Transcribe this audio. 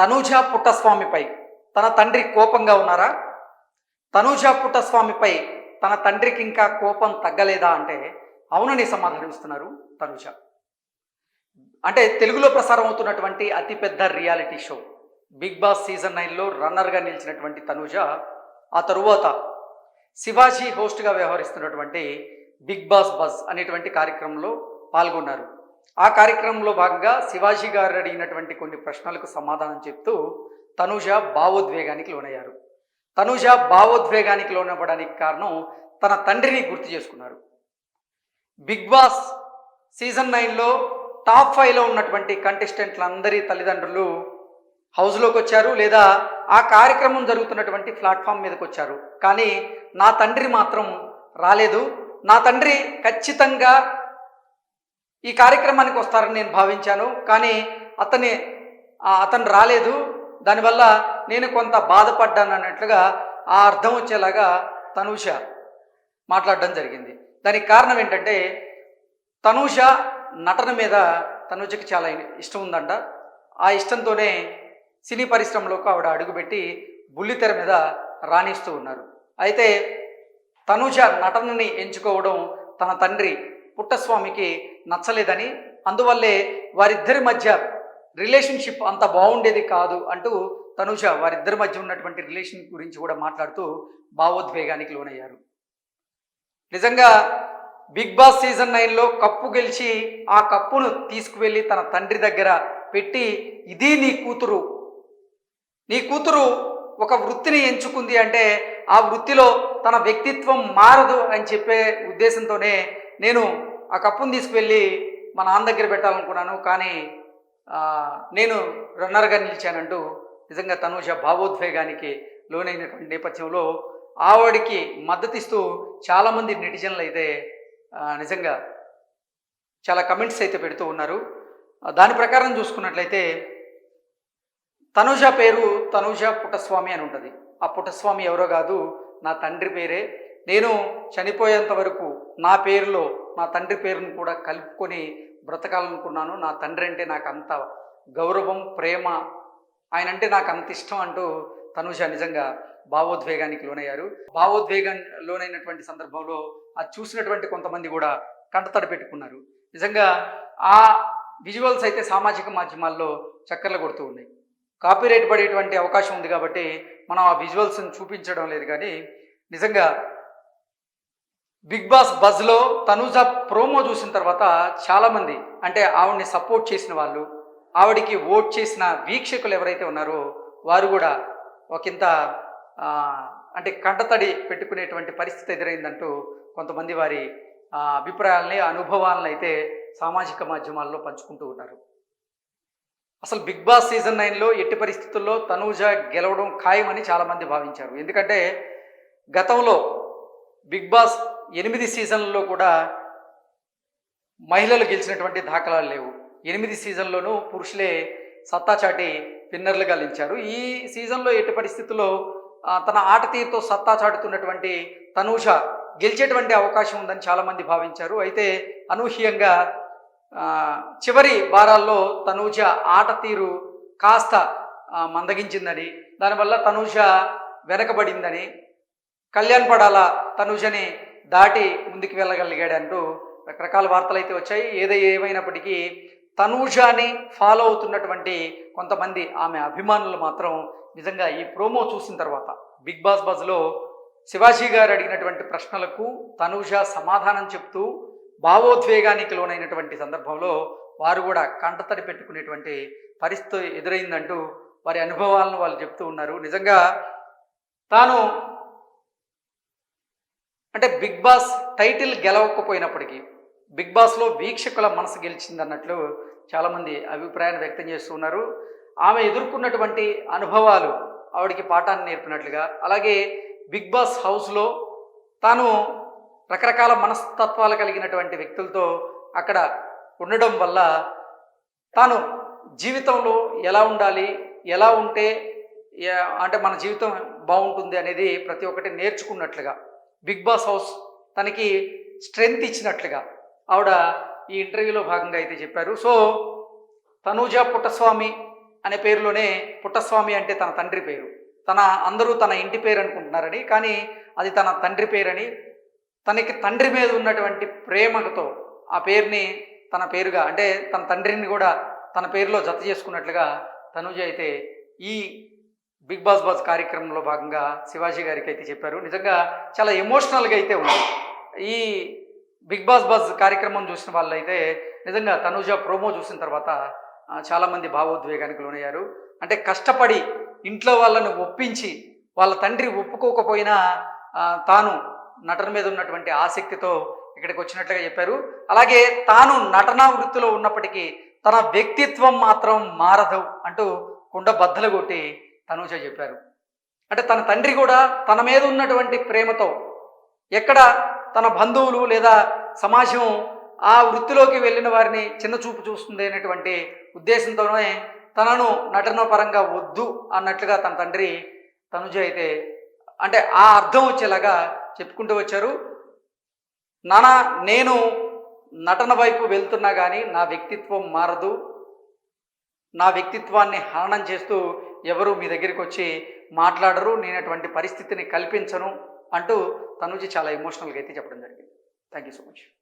తనూజ పుట్టస్వామిపై తన తండ్రి కోపంగా ఉన్నారా? తనూజ పుట్టస్వామిపై తన తండ్రికి ఇంకా కోపం తగ్గలేదా అంటే అవునని సమాధానం ఇస్తున్నారు తనూజ. అంటే తెలుగులో ప్రసారం అవుతున్నటువంటి అతిపెద్ద reality show Big Boss season 9లో రన్నర్గా నిలిచినటువంటి తనూజ ఆ తరువాత శివాజీ హోస్ట్గా వ్యవహరిస్తున్నటువంటి బిగ్ బాస్ బజ్ అనేటువంటి కార్యక్రమంలో పాల్గొన్నారు. ఆ కార్యక్రమంలో భాగంగా శివాజీ గారు అడిగినటువంటి కొన్ని ప్రశ్నలకు సమాధానం చెప్తూ తనూజ భావోద్వేగానికి లోనయ్యారు. తనూజ భావోద్వేగానికి లోనవ్వడానికి కారణం తన తండ్రిని గుర్తు చేసుకున్నారు. బిగ్ బాస్ సీజన్ 9లో టాప్ 5లో ఉన్నటువంటి కంటెస్టెంట్లందరి తల్లిదండ్రులు హౌస్లోకి వచ్చారు, లేదా ఆ కార్యక్రమం జరుగుతున్నటువంటి ప్లాట్ఫామ్ మీదకి వచ్చారు. కానీ నా తండ్రి మాత్రం రాలేదు. నా తండ్రి ఖచ్చితంగా ఈ కార్యక్రమానికి వస్తారని నేను భావించాను, కానీ అతను రాలేదు. దానివల్ల నేను కొంత బాధపడ్డాను అన్నట్లుగా ఆ అర్థం వచ్చేలాగా తనూజ మాట్లాడడం జరిగింది. దానికి కారణం ఏంటంటే తనూజ నటన మీద తనూజకి చాలా ఇష్టం ఉందంట. ఆ ఇష్టంతోనే సినీ పరిశ్రమలోకి ఆవిడ అడుగుపెట్టి బుల్లితెర మీద రాణిస్తూ ఉన్నారు. అయితే తనూజ నటనని ఎంచుకోవడం తన తండ్రి పుట్టస్వామికి నచ్చలేదని, అందువల్లే వారిద్దరి మధ్య రిలేషన్షిప్ అంత బాగుండేది కాదు అంటూ తనూజ వారిద్దరి మధ్య ఉన్నటువంటి రిలేషన్ గురించి కూడా మాట్లాడుతూ భావోద్వేగానికి లోనయ్యారు. నిజంగా బిగ్ బాస్ సీజన్ 9లో కప్పు గెలిచి ఆ కప్పును తీసుకువెళ్ళి తన తండ్రి దగ్గర పెట్టి, ఇది నీ కూతురు ఒక వృత్తిని ఎంచుకుంది అంటే ఆ వృత్తిలో తన వ్యక్తిత్వం మారదు అని చెప్పే ఉద్దేశంతోనే నేను ఆ కప్పును తీసుకువెళ్ళి మా నాన్న దగ్గర పెట్టాలనుకున్నాను, కానీ నేను రన్నర్గా నిలిచానంటూ నిజంగా తనూజ భావోద్వేగానికి లోనైనటువంటి నేపథ్యంలో ఆవిడికి మద్దతిస్తూ చాలామంది నెటిజన్లు అయితే నిజంగా చాలా కమెంట్స్ అయితే పెడుతూ ఉన్నారు. దాని ప్రకారం చూసుకున్నట్లయితే తనూజ పేరు తనూజ పుట్టస్వామి అని ఉంటుంది. ఆ పుట్టస్వామి ఎవరో కాదు, నా తండ్రి పేరే. నేను చనిపోయేంత వరకు నా పేరులో నా తండ్రి పేరును కూడా కలుపుకొని బ్రతకాలనుకున్నాను. నా తండ్రి అంటే నాకు అంత గౌరవం, ప్రేమ, ఆయన అంటే నాకు అంత ఇష్టం అంటూ తనూజ నిజంగా భావోద్వేగానికి లోనయ్యారు. భావోద్వేగం లోనైనటువంటి సందర్భంలో అది చూసినటువంటి కొంతమంది కూడా కంటతడి పెట్టుకున్నారు. నిజంగా ఆ విజువల్స్ అయితే సామాజిక మాధ్యమాల్లో చక్కర్లు కొడుతూ ఉన్నాయి. కాపీరైట్ పడేటువంటి అవకాశం ఉంది కాబట్టి మనం ఆ విజువల్స్ని చూపించడం లేదు. కానీ నిజంగా బిగ్ బాస్ బజ్లో తనూజ ప్రోమో చూసిన తర్వాత చాలామంది, అంటే ఆవిడ్ని సపోర్ట్ చేసిన వాళ్ళు, ఆవిడికి ఓట్ చేసిన వీక్షకులు ఎవరైతే ఉన్నారో వారు కూడా ఒకంత అంటే కంటతడి పెట్టుకునేటువంటి పరిస్థితి ఎదురైందంటూ కొంతమంది వారి అభిప్రాయాలని, అనుభవాలను అయితే సామాజిక మాధ్యమాల్లో పంచుకుంటూ ఉన్నారు. అసలు బిగ్ బాస్ సీజన్ 9లో ఎట్టి పరిస్థితుల్లో తనూజ గెలవడం ఖాయమని చాలామంది భావించారు. ఎందుకంటే గతంలో బిగ్ బాస్ 8 సీజన్లలో కూడా మహిళలు గెలిచినటువంటి దాఖలాలు లేవు. 8 సీజన్లోనూ పురుషులే సత్తా చాటి విన్నర్లుగా నిలిచారు. ఈ సీజన్లో ఎట్టి పరిస్థితుల్లో తన ఆట తీరుతో సత్తా చాటుతున్నటువంటి తనూజ గెలిచేటువంటి అవకాశం ఉందని చాలామంది భావించారు. అయితే అనూహ్యంగా చివరి వారాల్లో తనూజ ఆట తీరు కాస్త మందగించిందని, దానివల్ల తనూజ వెనకబడిందని, కళ్యాణ్ పడాల తనూజని దాటి ముందుకు వెళ్ళగలిగాడంటూ రకరకాల వార్తలు అయితే వచ్చాయి. ఏమైనప్పటికీ తనూజని ఫాలో అవుతున్నటువంటి కొంతమంది ఆమె అభిమానులు మాత్రం నిజంగా ఈ ప్రోమో చూసిన తర్వాత బిగ్ బాస్ బజ్లో శివాజీ గారు అడిగినటువంటి ప్రశ్నలకు తనూజ సమాధానం చెప్తూ భావోద్వేగానికి లోనైనటువంటి సందర్భంలో వారు కూడా కంటతడి పెట్టుకునేటువంటి పరిస్థితి ఎదురైందంటూ వారి అనుభవాలను వాళ్ళు చెప్తూ ఉన్నారు. నిజంగా తాను అంటే బిగ్ బాస్ టైటిల్ గెలవకపోయినప్పటికీ బిగ్ బాస్లో వీక్షకుల మనసు గెలిచిందన్నట్లు చాలామంది అభిప్రాయాన్ని వ్యక్తం చేస్తూ ఉన్నారు. ఆమె ఎదుర్కొన్నటువంటి అనుభవాలు ఆవిడికి పాఠాన్ని నేర్పినట్లుగా, అలాగే బిగ్ బాస్ హౌస్లో తాను రకరకాల మనస్తత్వాలు కలిగినటువంటి వ్యక్తులతో అక్కడ ఉండడం వల్ల తాను జీవితంలో ఎలా ఉండాలి, ఎలా ఉంటే అంటే మన జీవితం బాగుంటుంది అనేది ప్రతి ఒక్కటి నేర్చుకున్నట్లుగా బిగ్ బాస్ హౌస్ తనకి స్ట్రెంగ్త్ ఇచ్చినట్లుగా ఆవిడ ఈ ఇంటర్వ్యూలో భాగంగా అయితే చెప్పారు. సో తనూజ పుట్టస్వామి అనే పేరులోనే పుట్టస్వామి అంటే తన తండ్రి పేరు. అందరూ తన ఇంటి పేరు అనుకుంటున్నారని, కానీ అది తన తండ్రి పేరని, తనకి తండ్రి మీద ఉన్నటువంటి ప్రేమతో ఆ పేరుని తన పేరుగా అంటే తన తండ్రిని కూడా తన పేరులో జత చేసుకున్నట్లుగా తనూజ అయితే ఈ బిగ్ బాస్ బాస్ కార్యక్రమంలో భాగంగా శివాజీ గారికి అయితే చెప్పారు. నిజంగా చాలా ఎమోషనల్గా అయితే ఉంది. ఈ బిగ్ బాస్ బాస్ కార్యక్రమం చూసిన వాళ్ళైతే నిజంగా తనూజ ప్రోమో చూసిన తర్వాత చాలామంది భావోద్వేగానికి లోనయ్యారు. అంటే కష్టపడి ఇంట్లో వాళ్ళను ఒప్పించి వాళ్ళ తండ్రి ఒప్పుకోకపోయినా తాను నటన మీద ఉన్నటువంటి ఆసక్తితో ఇక్కడికి వచ్చినట్లుగా చెప్పారు. అలాగే తాను నటనా వృత్తిలో ఉన్నప్పటికీ తన వ్యక్తిత్వం మాత్రం మారదు అంటూ కుండ బద్దలు కొట్టి తనూజ చెప్పారు. అంటే తన తండ్రి కూడా తన మీద ఉన్నటువంటి ప్రేమతో ఎక్కడ తన బంధువులు లేదా సమాజం ఆ వృత్తిలోకి వెళ్ళిన వారిని చిన్న చూపు చూస్తుంది అనేటువంటి ఉద్దేశంతోనే తనను నటన పరంగా వద్దు అన్నట్లుగా తన తండ్రి తనుజ అయితే అంటే ఆ అర్థం వచ్చేలాగా చెప్పుకుంటూ వచ్చారు. నానా నేను నటన వైపు వెళ్తున్నా కానీ నా వ్యక్తిత్వం మారదు, నా వ్యక్తిత్వాన్ని హననం చేస్తూ ఎవరు మీ దగ్గరికి వచ్చి మాట్లాడరు, నేను అటువంటి పరిస్థితిని కల్పించను అంటూ తనుజ చాలా ఎమోషనల్గా అయితే చెప్పడం జరిగింది. Thank you so much.